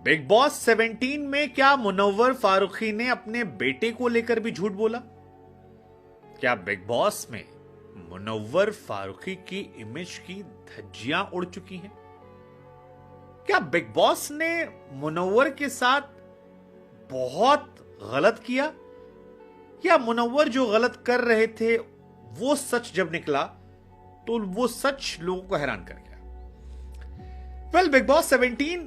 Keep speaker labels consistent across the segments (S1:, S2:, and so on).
S1: Big boss 17 में क्या मुनव्वर फारूकी ने अपने बेटे को लेकर भी झूठ बोला? क्या बिग बॉस में मुनव्वर फारूकी की इमेज की धज्जियां उड़ चुकी हैं? क्या बिग बॉस ने मुनव्वर के साथ बहुत गलत किया, या मुनव्वर जो गलत कर रहे थे वो सच जब निकला तो वो सच लोगों को हैरान कर गया? वेल, बिग बॉस 17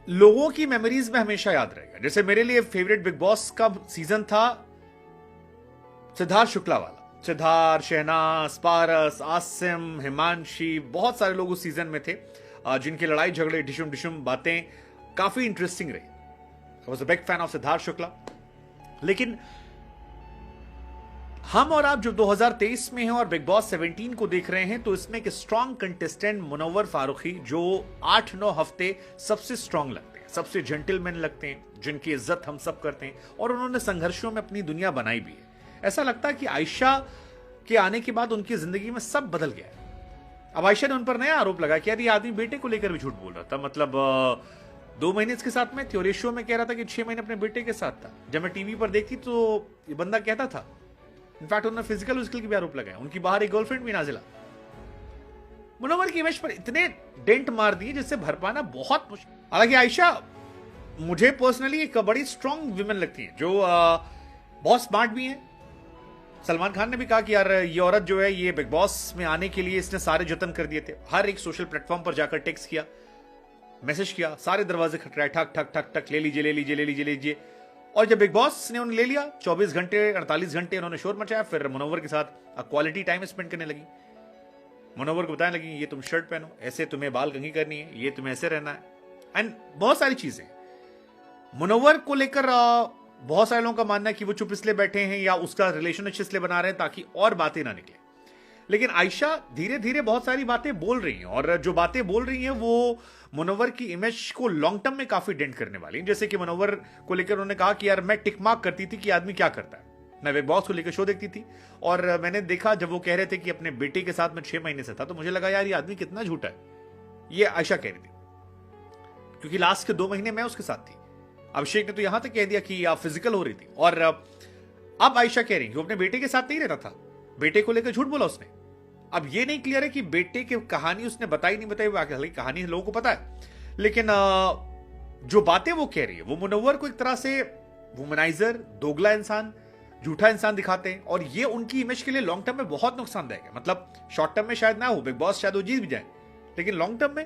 S1: लोगों की मेमोरीज में हमेशा याद रहेगा। जैसे मेरे लिए फेवरेट बिग बॉस का सीजन था सिद्धार्थ शुक्ला वाला। सिद्धार्थ, शहनाज, पारस, आसिम, हिमांशी, बहुत सारे लोग उस सीजन में थे जिनकी लड़ाई झगड़े, डिशुम डिशुम बातें काफी इंटरेस्टिंग रही। I was a big fan of Siddharth Shukla. लेकिन हम और आप जो 2023 में हैं और बिग बॉस 17 को देख रहे हैं, तो इसमें एक स्ट्रॉन्ग कंटेस्टेंट मुनव्वर फारूकी, जो 8-9 हफ्ते सबसे स्ट्रॉन्ग लगते हैं, सबसे जेंटलमैन लगते हैं, जिनकी इज्जत हम सब करते हैं, और उन्होंने संघर्षों में अपनी दुनिया बनाई भी है। ऐसा लगता है कि आयशा के आने के बाद उनकी जिंदगी में सब बदल गया है। अब आयशा ने उन पर नया आरोप लगा कि यार ये आदमी बेटे को लेकर भी झूठ बोल रहा था। मतलब 2 महीने इसके साथ में थे और ये शो में कह रहा था कि 6 महीने अपने बेटे के साथ था। जब मैं टीवी पर देखती तो ये बंदा कहता था। इनफैक्ट उन्होंने फिजिकल उसके भी आरोप लगाए। उनकी बाहर एक गर्लफ्रेंड भी नाजिला। मुनव्वर की इमेज पर इतने डेंट मार दिए जिससे भर पाना बहुत मुश्किल। हालांकि आयशा मुझे पर्सनली एक बड़ी स्ट्रॉन्ग विमेन लगती है, जो बहुत स्मार्ट भी है। सलमान खान ने भी कहा कि यार ये औरत जो है, ये बिग बॉस में आने के लिए इसने सारे जतन कर दिए थे। हर एक सोशल प्लेटफॉर्म पर जाकर टेक्स्ट किया, मैसेज किया, सारे दरवाजे खटखटाए, ठक ठक ठक ठक, ले लीजिए ले लीजिए ले लीजिए ले लीजिए। और जब बिग बॉस ने उन्हें ले लिया, 24 घंटे 48 घंटे उन्होंने शोर मचाया। फिर मुनव्वर के साथ क्वालिटी टाइम स्पेंड करने लगी। मुनव्वर को बताने लगी, ये तुम शर्ट पहनो, ऐसे तुम्हें बाल कंघी करनी है, ये तुम्हें ऐसे रहना है, एंड बहुत सारी चीजें। मुनव्वर को लेकर बहुत सारे लोगों का मानना है कि वो चुप इसलिए बैठे हैं या उसका रिलेशनशिप इसलिए बना रहे हैं ताकि और बातें ना निकले। लेकिन आयशा धीरे धीरे बहुत सारी बातें बोल रही हैं, और जो बातें बोल रही हैं वो मुनव्वर की इमेज को लॉन्ग टर्म में काफी डेंट करने वाली है। जैसे कि मुनव्वर को लेकर उन्होंने कहा कि यार मैं टिक मार्क करती थी कि आदमी क्या करता है। मैं बिग बॉस को लेकर शो देखती थी और मैंने देखा जब वो कह रहे थे कि अपने बेटे के साथ में 6 महीने से था, तो मुझे लगा यार ये आदमी कितना झूठा है। ये आयशा कह रही थी, क्योंकि लास्ट के 2 महीने मैं उसके साथ थी। अभिषेक ने तो यहां तक कह दिया कि आप फिजिकल हो रही थी। और अब आयशा कह रही कि वो अपने बेटे के साथ नहीं रहता था, बेटे को लेकर झूठ बोला उसने। अब ये नहीं क्लियर है कि बेटे की कहानी उसने बताई नहीं बताई, हालांकि कहानी लोगों को पता है, लेकिन जो बातें वो कह रही है वो मुनव्वर को एक तरह से वुमनाइजर, दोगला इंसान, झूठा इंसान दिखाते हैं, और ये उनकी इमेज के लिए लॉन्ग टर्म में बहुत नुकसानदायक है। मतलब शॉर्ट टर्म में शायद ना हो, बिग बॉस शायद वो जीत भी जाए, लेकिन लॉन्ग टर्म में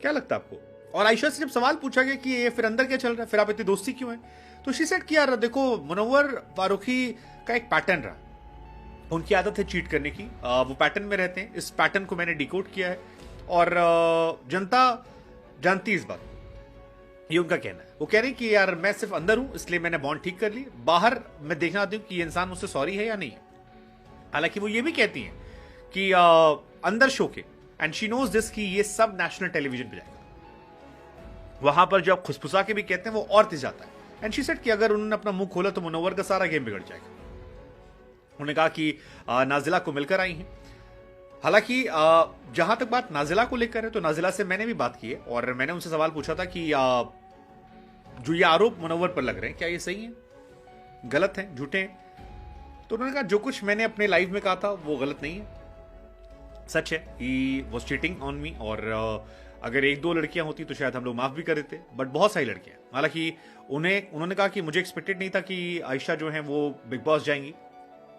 S1: क्या लगता है आपको? और आयशा से जब सवाल पूछा गया कि ये फिर अंदर क्या चल रहा है, फिर आप इतनी दोस्ती क्यों है, तो शी सेड कि यार देखो, मुनव्वर फारूकी का एक पैटर्न रहा, उनकी आदत है चीट करने की, वो पैटर्न में रहते हैं। इस पैटर्न को मैंने डिकोड किया है और जनता जानती इस बात, ये उनका कहना है। वो कह रहे हैं कि यार मैं सिर्फ अंदर हूं इसलिए मैंने बॉन्ड ठीक कर ली, बाहर मैं देखना चाहती हूं कि ये इंसान मुझसे सॉरी है या नहीं है। हालांकि वो ये भी कहती हैं कि अंदर शो के, एंड शी नोज दिस, कि ये सब नेशनल टेलीविजन पे जाएगा, वहां पर जब खुसफुसा के भी कहते हैं वो और तेज जाता है। एंड शी सेड कि अगर उन्होंने अपना मुंह खोला तो मुनव्वर का सारा गेम बिगड़ जाएगा। उन्होंने कहा कि नाजिला को मिलकर आई हैं। हालांकि जहां तक बात नाजिला को लेकर है, तो नाजिला से मैंने भी बात की है और मैंने उनसे सवाल पूछा था कि जो ये आरोप मुनव्वर पर लग रहे हैं, क्या ये सही है, गलत है, झूठे हैं? तो उन्होंने कहा जो कुछ मैंने अपने लाइफ में कहा था वो गलत नहीं है, सच है। He was cheating on me, और अगर 1-2 लड़कियां होती तो शायद हम लोग माफ भी कर देते, बट बहुत सारी लड़कियां। हालांकि उन्होंने कहा कि मुझे एक्सपेक्टेड नहीं था कि आयशा जो है वो बिग बॉस जाएंगी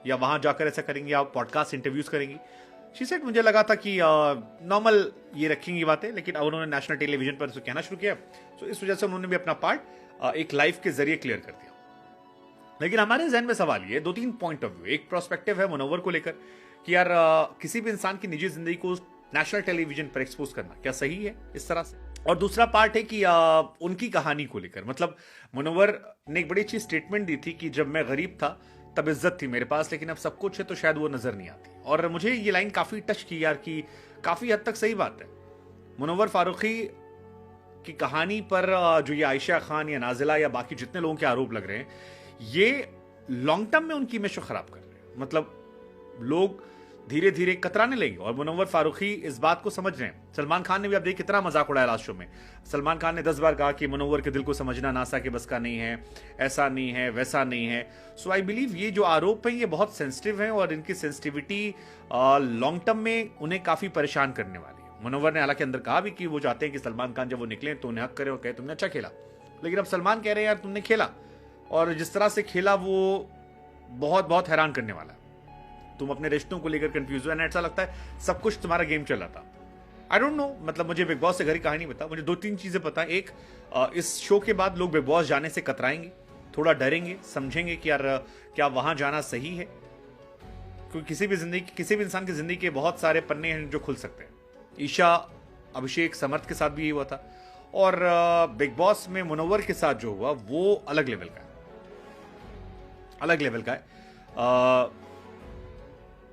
S1: या वहां जाकर ऐसा करेंगी या पॉडकास्ट इंटरव्यूज करेंगी। शी सेड मुझे लगा था कि नॉर्मल ये रखेंगी बातें, लेकिन अब उन्होंने नेशनल टेलीविजन पर इसको कहना शुरू किया, तो इस वजह से उन्होंने भी अपना पार्ट एक लाइव के जरिए क्लियर कर दिया। लेकिन हमारे जहन में सवाल ये 2-3 पॉइंट ऑफ व्यू, एक प्रोस्पेक्टिव है मुनव्वर को लेकर कि यार किसी भी इंसान की निजी जिंदगी को नेशनल टेलीविजन पर एक्सपोज करना क्या सही है इस तरह से, और दूसरा पार्ट है कि उनकी कहानी को लेकर। मतलब मुनव्वर ने एक बड़ी अच्छी स्टेटमेंट दी थी कि जब मैं गरीब था तब इज्जत थी मेरे पास, लेकिन अब सब कुछ है तो शायद वो नजर नहीं आती। और मुझे ये लाइन काफी टच की यार, कि काफी हद तक सही बात है। मुनव्वर फारूकी की कहानी पर जो ये आयशा खान या नाजिला या बाकी जितने लोगों के आरोप लग रहे हैं, ये लॉन्ग टर्म में उनकी इमेज को खराब कर रहे हैं। मतलब लोग धीरे धीरे कतराने लगे और मुनव्वर फारूकी इस बात को समझ रहे हैं। सलमान खान ने भी आप देख कितना मजाक उड़ाया लास्ट शो में। सलमान खान ने 10 बार कहा कि मुनव्वर के दिल को समझना नासा के बस का नहीं है, ऐसा नहीं है, वैसा नहीं है। सो आई बिलीव ये जो आरोप है ये बहुत सेंसिटिव है और इनकी सेंसिटिविटी लॉन्ग टर्म में उन्हें काफी परेशान करने वाली है। मुनव्वर ने हालांकि अंदर कहा भी कि वो चाहते हैं कि सलमान खान जब वो निकले तो उन्हें हक करे और कहे तुमने अच्छा खेला, लेकिन अब सलमान कह रहे हैं यार तुमने खेला और जिस तरह से खेला वो बहुत बहुत हैरान करने वाला है। तुम अपने रिश्तों को लेकर कंफ्यूज हो, ऐसा लगता है सब कुछ तुम्हारा गेम चल रहा था। आई डोंट नो, मतलब मुझे बिग बॉस से घरी कहानी पता, मुझे 2-3 चीजें पता। एक, इस शो के बाद लोग बिग बॉस जाने से कतराएंगे, थोड़ा डरेंगे, समझेंगे कि यार क्या वहां जाना सही है, क्योंकि किसी भी इंसान की जिंदगी के बहुत सारे पन्ने हैं जो खुल सकते हैं। ईशा, अभिषेक, समर्थ के साथ भी ये हुआ था और बिग बॉस में मुनव्वर के साथ जो हुआ वो अलग लेवल का है।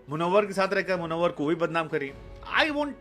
S1: मुनव्वर के साथ रहकर मुनव्वर को भी बदनाम करिए। I won't